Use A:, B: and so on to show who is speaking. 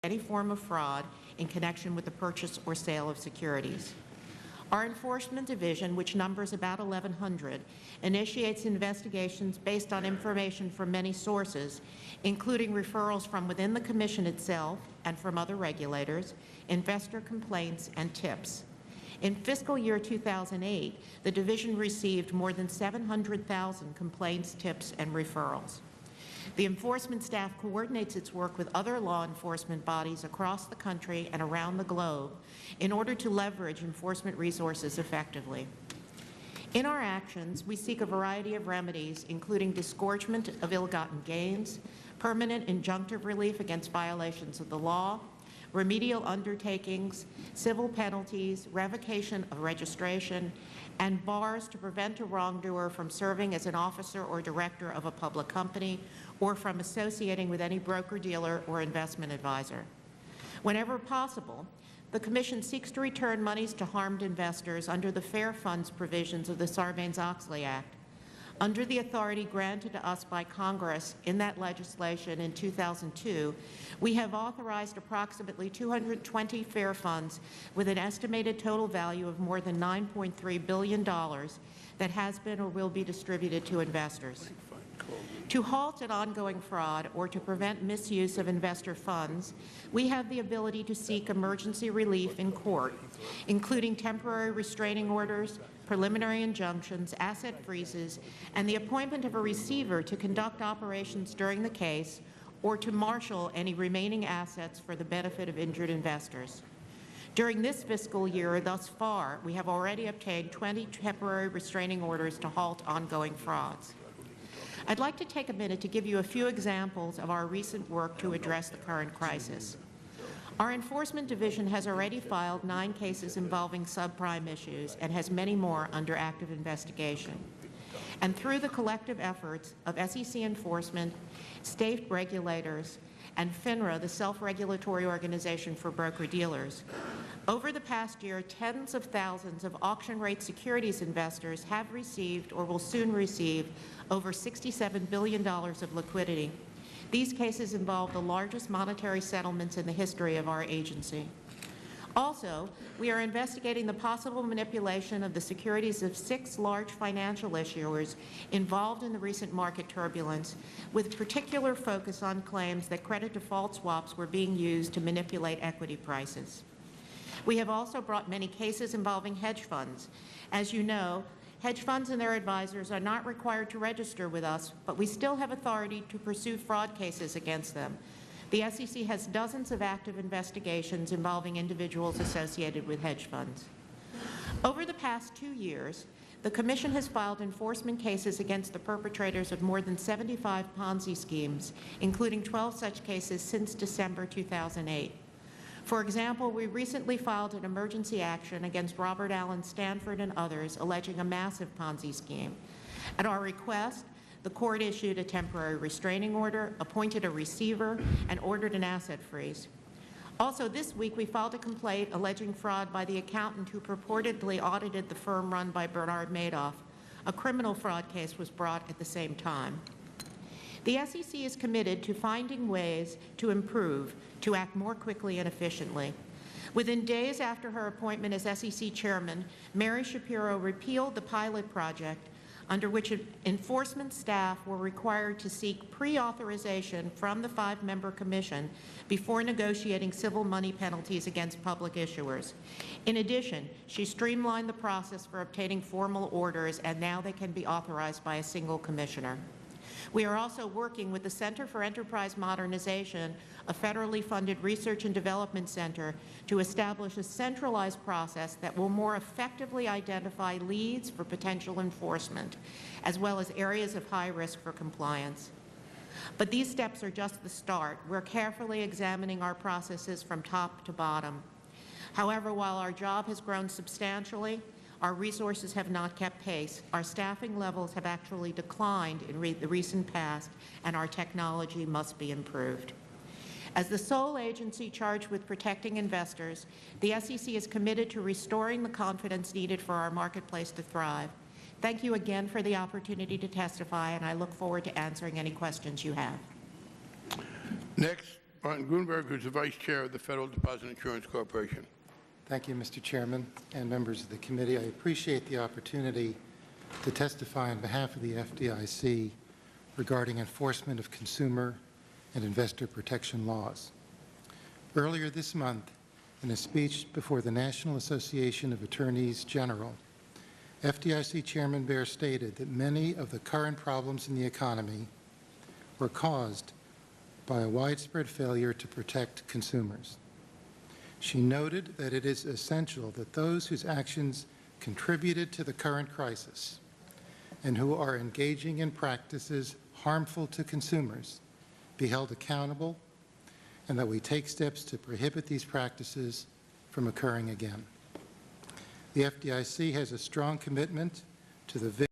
A: any form of fraud in connection with the purchase or sale of securities. Our Enforcement Division, which numbers about 1,100, initiates investigations based on information from many sources, including referrals from within the Commission itself and from other regulators, investor complaints, and tips. In fiscal year 2008, the Division received more than 700,000 complaints, tips, and referrals. The enforcement staff coordinates its work with other law enforcement bodies across the country and around the globe in order to leverage enforcement resources effectively. In our actions, we seek a variety of remedies, including disgorgement of ill-gotten gains, permanent injunctive relief against violations of the law, remedial undertakings, civil penalties, revocation of registration, and bars to prevent a wrongdoer from serving as an officer or director of a public company or from associating with any broker-dealer or investment advisor. Whenever possible, the Commission seeks to return monies to harmed investors under the fair funds provisions of the Sarbanes-Oxley Act. Under the authority granted to us by Congress in that legislation in 2002, we have authorized approximately 220 fair funds with an estimated total value of more than $9.3 billion that has been or will be distributed to investors. To halt an ongoing fraud or to prevent misuse of investor funds, we have the ability to seek emergency relief in court, including temporary restraining orders, preliminary injunctions, asset freezes, and the appointment of a receiver to conduct operations during the case or to marshal any remaining assets for the benefit of injured investors. During this fiscal year thus far, we have already obtained 20 temporary restraining orders to halt ongoing frauds. I'd like to take a minute to give you a few examples of our recent work to address the current crisis. Our Enforcement Division has already filed 9 cases involving subprime issues and has many more under active investigation. And through the collective efforts of SEC enforcement, state regulators, and FINRA, the self-regulatory organization for broker-dealers, over the past year, tens of thousands of auction-rate securities investors have received or will soon receive over $67 billion of liquidity. These cases involve the largest monetary settlements in the history of our agency. Also, we are investigating the possible manipulation of the securities of 6 large financial issuers involved in the recent market turbulence, with particular focus on claims that credit default swaps were being used to manipulate equity prices. We have also brought many cases involving hedge funds. As you know, hedge funds and their advisors are not required to register with us, but we still have authority to pursue fraud cases against them. The SEC has dozens of active investigations involving individuals associated with hedge funds. Over the past 2 years, the Commission has filed enforcement cases against the perpetrators of more than 75 Ponzi schemes, including 12 such cases since December 2008. For example, we recently filed an emergency action against Robert Allen Stanford and others alleging a massive Ponzi scheme. At our request, the Court issued a temporary restraining order, appointed a receiver, and ordered an asset freeze. Also this week, we filed a complaint alleging fraud by the accountant who purportedly audited the firm run by Bernard Madoff. A criminal fraud case was brought at the same time. The SEC is committed to finding ways to improve, to act more quickly and efficiently. Within days after her appointment as SEC Chairman, Mary Shapiro repealed the pilot project under which enforcement staff were required to seek pre-authorization from the 5-member commission before negotiating civil money penalties against public issuers. In addition, she streamlined the process for obtaining formal orders, and now they can be authorized by a single commissioner. We are also working with the Center for Enterprise Modernization, a federally funded research and development center, to establish a centralized process that will more effectively identify leads for potential enforcement, as well as areas of high risk for compliance. But these steps are just the start. We're carefully examining our processes from top to bottom. However, while our job has grown substantially, our resources have not kept pace. Our staffing levels have actually declined in the recent past, and our technology must be improved. As the sole agency charged with protecting investors, the SEC is committed to restoring the confidence needed for our marketplace to thrive. Thank you again for the opportunity to testify, and I look forward to answering any questions you have.
B: Next, Martin Gruenberg, who is the Vice Chair of the Federal Deposit Insurance Corporation.
C: Thank you, Mr. Chairman and members of the committee. I appreciate the opportunity to testify on behalf of the FDIC regarding enforcement of consumer and investor protection laws. Earlier this month, in a speech before the National Association of Attorneys General, FDIC Chairman Baer stated that many of the current problems in the economy were caused by a widespread failure to protect consumers. She noted that it is essential that those whose actions contributed to the current crisis and who are engaging in practices harmful to consumers be held accountable, and that we take steps to prohibit these practices from occurring again. The FDIC has a strong commitment to the